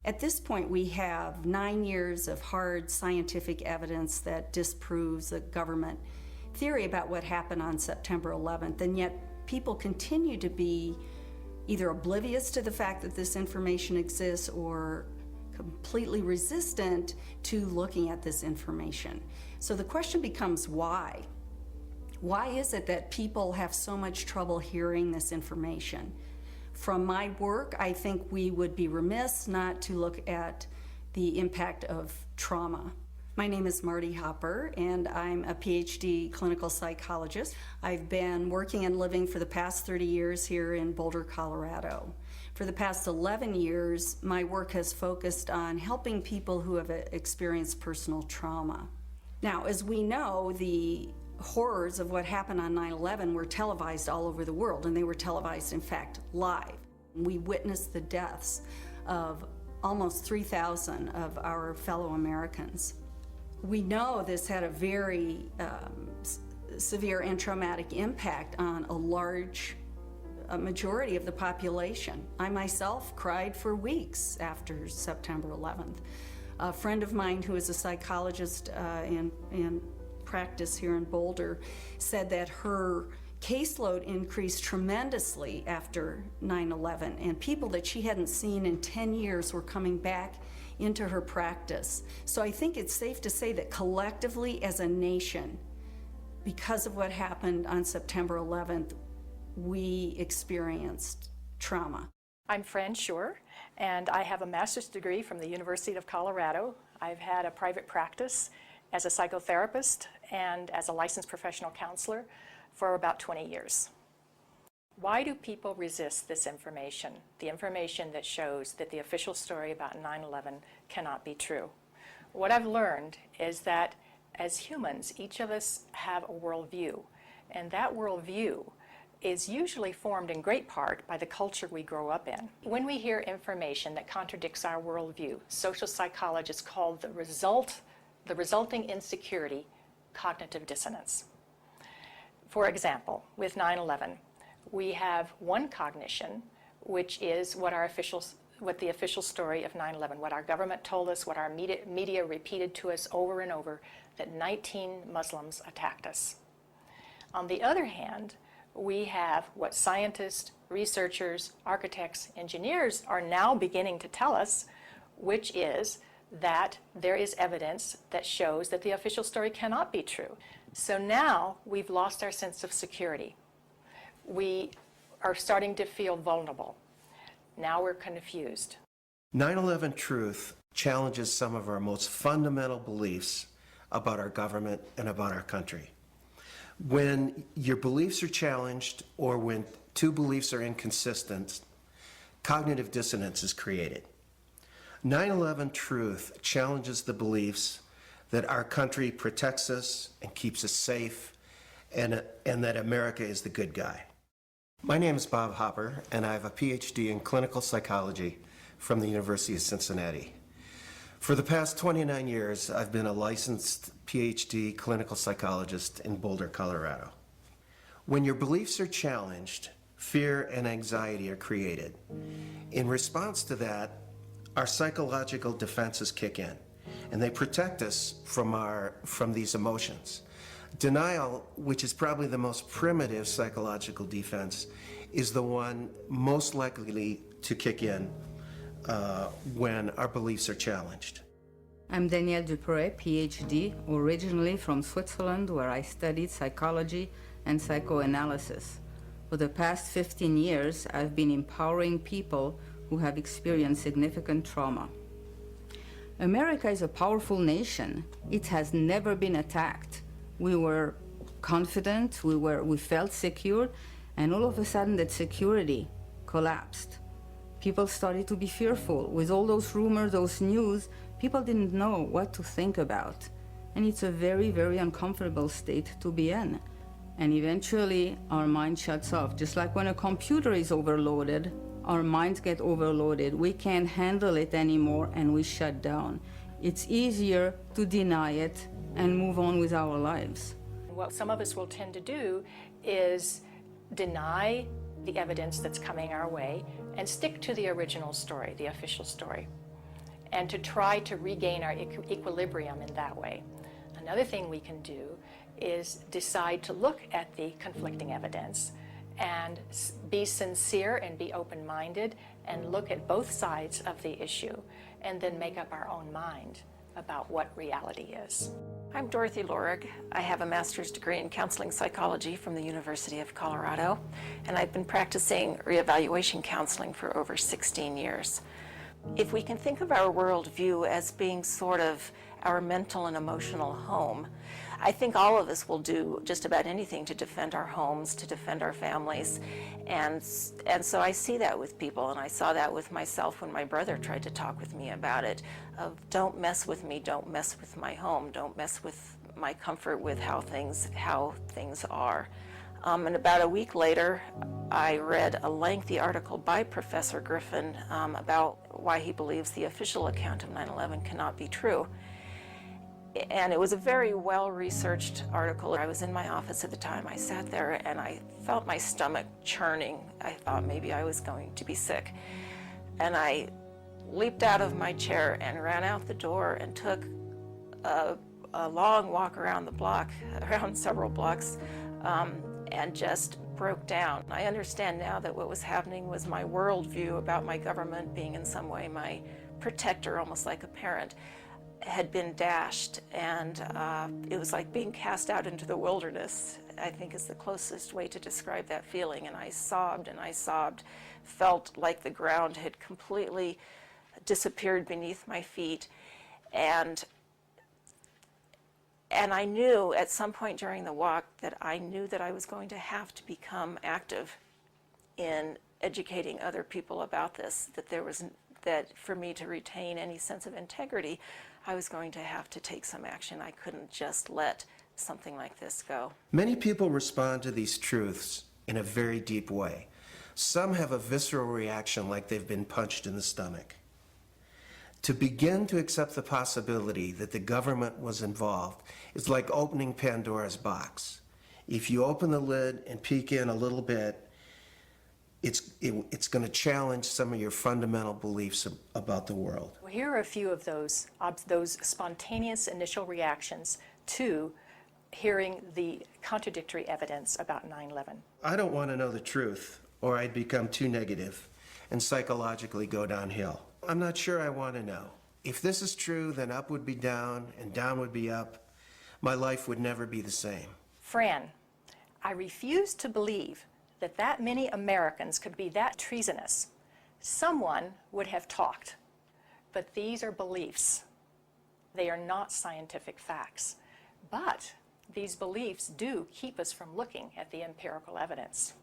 At this point, we have 9 years of hard scientific evidence that disproves the government theory about what happened on September 11th, and yet people continue to be either oblivious to the fact that this information exists or completely resistant to looking at this information. So the question becomes why? Why is it that people have so much trouble hearing this information? From my work, I think we would be remiss not to look at the impact of trauma. My name is Marty Hopper, and I'm a PhD clinical psychologist. I've been working and living for the past 30 years here in Boulder, Colorado. For the past 11 years, my work has focused on helping people who have experienced personal trauma. Now, as we know, the horrors of what happened on 9/11 were televised all over the world, and they were televised, in fact, live. We witnessed the deaths of almost 3,000 of our fellow Americans. We know this had a very severe and traumatic impact on a majority of the population. I myself cried for weeks after September 11th. A friend of mine who is a psychologist in practice here in Boulder said that her caseload increased tremendously after 9/11, and people that she hadn't seen in 10 years were coming back into her practice. So I think it's safe to say that collectively as a nation, because of what happened on September 11th, we experienced trauma. I'm Fran Schur, and I have a master's degree from the University of Colorado. I've had a private practice as a psychotherapist and as a licensed professional counselor for about 20 years. Why do people resist this information, the information that shows that the official story about 9/11 cannot be true? What I've learned is that as humans, each of us have a worldview, and that worldview is usually formed in great part by the culture we grow up in. When we hear information that contradicts our worldview, social psychologists call the resulting insecurity cognitive dissonance. For example, with 9/11, we have one cognition, which is what the official story of 9/11, what our government told us, what our media repeated to us over and over, that 19 Muslims attacked us. On the other hand, we have what scientists, researchers, architects, engineers are now beginning to tell us, which is that there is evidence that shows that the official story cannot be true. So now we've lost our sense of security. We are starting to feel vulnerable. Now we're confused. 9/11 Truth challenges some of our most fundamental beliefs about our government and about our country. When your beliefs are challenged or when two beliefs are inconsistent, cognitive dissonance is created. 9/11 Truth challenges the beliefs that our country protects us and keeps us safe and that America is the good guy. My name is Bob Hopper, and I have a PhD in clinical psychology from the University of Cincinnati. For the past 29 years, I've been a licensed PhD clinical psychologist in Boulder, Colorado. When your beliefs are challenged, fear and anxiety are created. In response to that, our psychological defenses kick in, and they protect us from these emotions. Denial, which is probably the most primitive psychological defense, is the one most likely to kick in when our beliefs are challenged. I'm Danielle Dupré, PhD, originally from Switzerland, where I studied psychology and psychoanalysis. For the past 15 years, I've been empowering people who have experienced significant trauma. America is a powerful nation. It has never been attacked. We were confident, we felt secure, and all of a sudden that security collapsed. People started to be fearful. With all those rumors, those news, people didn't know what to think about. And it's a very, very uncomfortable state to be in. And eventually, our mind shuts off. Just like when a computer is overloaded, our minds get overloaded. We can't handle it anymore, and we shut down. It's easier to deny it and move on with our lives. What some of us will tend to do is deny the evidence that's coming our way and stick to the original story, the official story. and to try to regain our equilibrium in that way. Another thing we can do is decide to look at the conflicting evidence and be sincere and be open-minded and look at both sides of the issue and then make up our own mind about what reality is. I'm Dorothy Lorig. I have a master's degree in counseling psychology from the University of Colorado, and I've been practicing reevaluation counseling for over 16 years. If we can think of our worldview as being sort of our mental and emotional home, I think all of us will do just about anything to defend our homes, to defend our families. And so I see that with people, and I saw that with myself when my brother tried to talk with me about it, of don't mess with me, don't mess with my home, don't mess with my comfort with how things are. And about a week later, I read a lengthy article by Professor Griffin about why he believes the official account of 9/11 cannot be true. And it was a very well-researched article. I was in my office at the time. I sat there and I felt my stomach churning. I thought maybe I was going to be sick. And I leaped out of my chair and ran out the door and took a long walk around the block, around several blocks, and just broke down. I understand now that what was happening was my worldview about my government being in some way my protector, almost like a parent, had been dashed, and it was like being cast out into the wilderness, I think is the closest way to describe that feeling. And I sobbed, felt like the ground had completely disappeared beneath my feet. And I knew at some point during the walk that I knew that I was going to have to become active in educating other people about this, that for me to retain any sense of integrity, I was going to have to take some action. I couldn't just let something like this go. Many people respond to these truths in a very deep way. Some have a visceral reaction like they've been punched in the stomach. To begin to accept the possibility that the government was involved is like opening Pandora's box. If you open the lid and peek in a little bit, it's going to challenge some of your fundamental beliefs about the world. Well, here are a few of those spontaneous initial reactions to hearing the contradictory evidence about 9/11. I don't want to know the truth, or I'd become too negative and psychologically go downhill. I'm not sure I want to know. If this is true, then up would be down and down would be up. My life would never be the same. Fran, I refuse to believe that many Americans could be that treasonous. Someone would have talked, but these are beliefs. They are not scientific facts, but these beliefs do keep us from looking at the empirical evidence.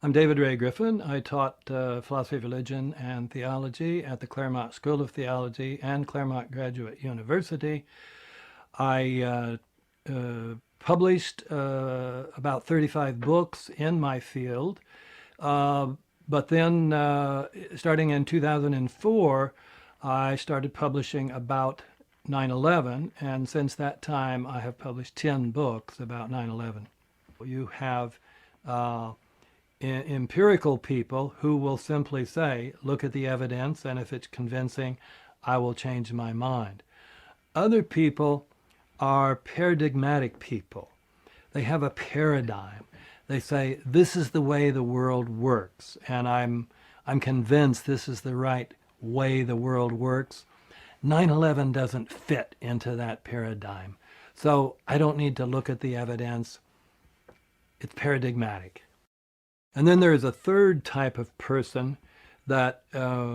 I'm David Ray Griffin. I taught philosophy of religion and theology at the Claremont School of Theology and Claremont Graduate University. I published about 35 books in my field, but then starting in 2004, I started publishing about 9/11, and since that time I have published 10 books about 9/11. You have empirical people who will simply say, look at the evidence, and if it's convincing, I will change my mind. Other people are paradigmatic people. They have a paradigm. They say, this is the way the world works, and I'm convinced this is the right way the world works. 9/11 doesn't fit into that paradigm. So I don't need to look at the evidence. It's paradigmatic. And then there is a third type of person that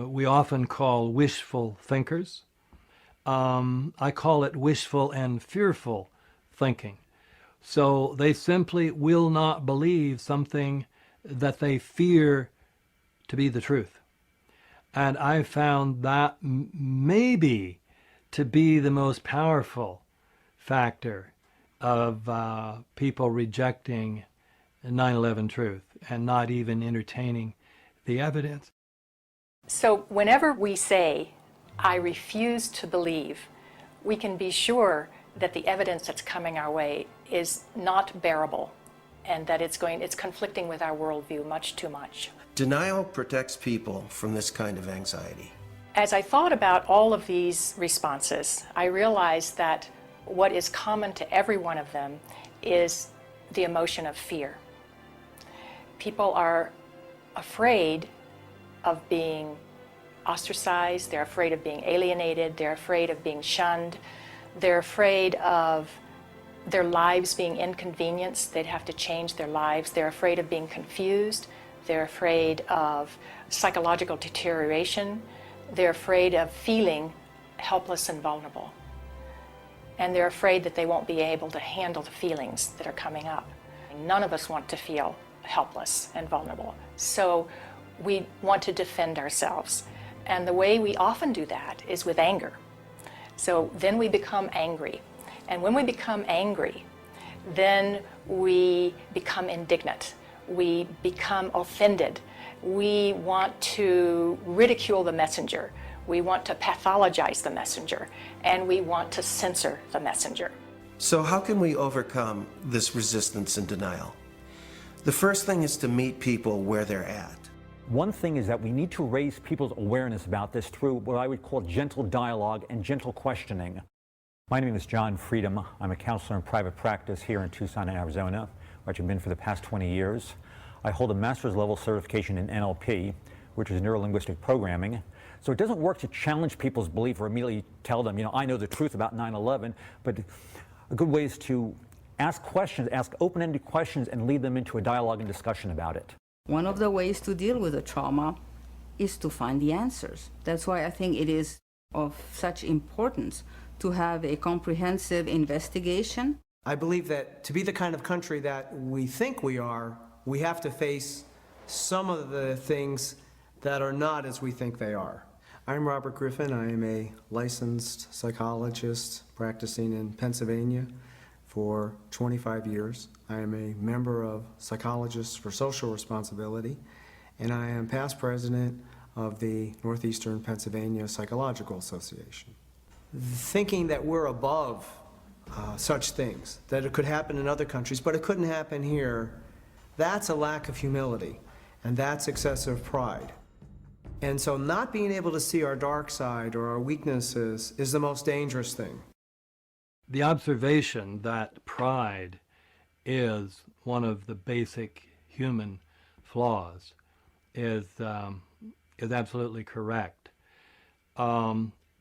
we often call wishful thinkers. I call it wishful and fearful thinking. So they simply will not believe something that they fear to be the truth. And I found that maybe to be the most powerful factor of people rejecting 9/11 truth and not even entertaining the evidence. So whenever we say, I refuse to believe, we can be sure that the evidence that's coming our way is not bearable and that it's conflicting with our worldview much too much. Denial protects people from this kind of anxiety. As I thought about all of these responses, I realized that what is common to every one of them is the emotion of fear. People are afraid of being ostracized, they're afraid of being alienated, they're afraid of being shunned, they're afraid of their lives being inconvenienced, they'd have to change their lives, they're afraid of being confused, they're afraid of psychological deterioration, they're afraid of feeling helpless and vulnerable. And they're afraid that they won't be able to handle the feelings that are coming up. None of us want to feel helpless and vulnerable. So we want to defend ourselves. And the way we often do that is with anger. So then we become angry. And when we become angry, then we become indignant. We become offended. We want to ridicule the messenger. We want to pathologize the messenger. And we want to censor the messenger. So how can we overcome this resistance and denial? The first thing is to meet people where they're at. One thing is that we need to raise people's awareness about this through what I would call gentle dialogue and gentle questioning. My name is John Freedom. I'm a counselor in private practice here in Tucson, Arizona, where I've been for the past 20 years. I hold a master's level certification in NLP, which is neuro-linguistic programming. So it doesn't work to challenge people's belief or immediately tell them, I know the truth about 9/11, but a good way is to ask questions, ask open-ended questions, and lead them into a dialogue and discussion about it. One of the ways to deal with the trauma is to find the answers. That's why I think it is of such importance to have a comprehensive investigation. I believe that to be the kind of country that we think we are, we have to face some of the things that are not as we think they are. I'm Robert Griffin. I am a licensed psychologist practicing in Pennsylvania for 25 years. I am a member of Psychologists for Social Responsibility, and I am past president of the Northeastern Pennsylvania Psychological Association. Thinking that we're above such things, that it could happen in other countries, but it couldn't happen here, that's a lack of humility, and that's excessive pride. And so not being able to see our dark side or our weaknesses is the most dangerous thing. The observation that pride is one of the basic human flaws is absolutely correct.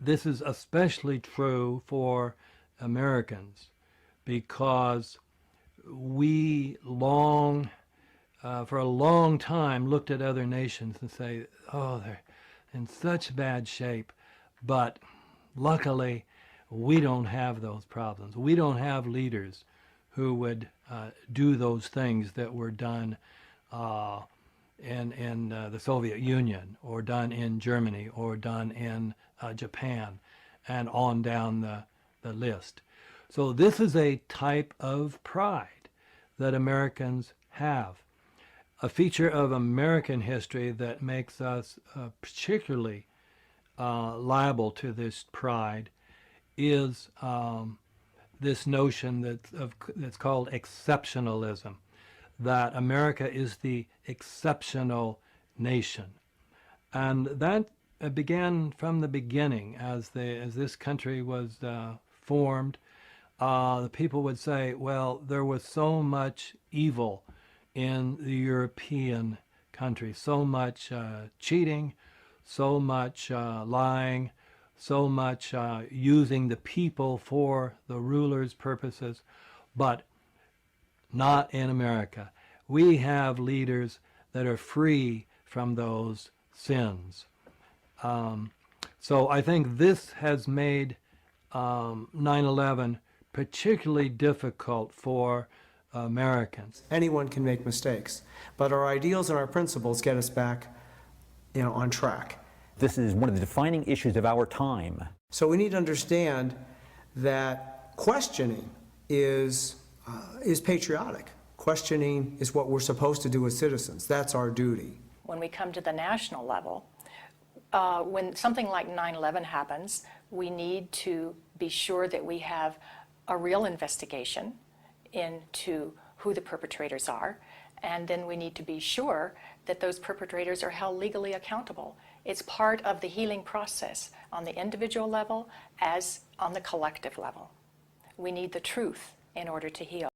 This is especially true for Americans because we for a long time looked at other nations and say, oh, they're in such bad shape, but luckily we don't have those problems. We don't have leaders who would do those things that were done in the Soviet Union, or done in Germany, or done in Japan, and on down the list. So this is a type of pride that Americans have. A feature of American history that makes us particularly liable to this pride is this notion that's called exceptionalism, that America is the exceptional nation. And that began from the beginning. As this country was formed, the people would say, well, there was so much evil in the European countries, so much cheating, so much lying, so much using the people for the ruler's purposes, but not in America. We have leaders that are free from those sins. So I think this has made 9/11 particularly difficult for Americans. Anyone can make mistakes, but our ideals and our principles get us back, on track. This is one of the defining issues of our time. So we need to understand that questioning is patriotic. Questioning is what we're supposed to do as citizens. That's our duty. When we come to the national level, when something like 9/11 happens, we need to be sure that we have a real investigation into who the perpetrators are, and then we need to be sure that those perpetrators are held legally accountable. It's part of the healing process on the individual level as on the collective level. We need the truth in order to heal.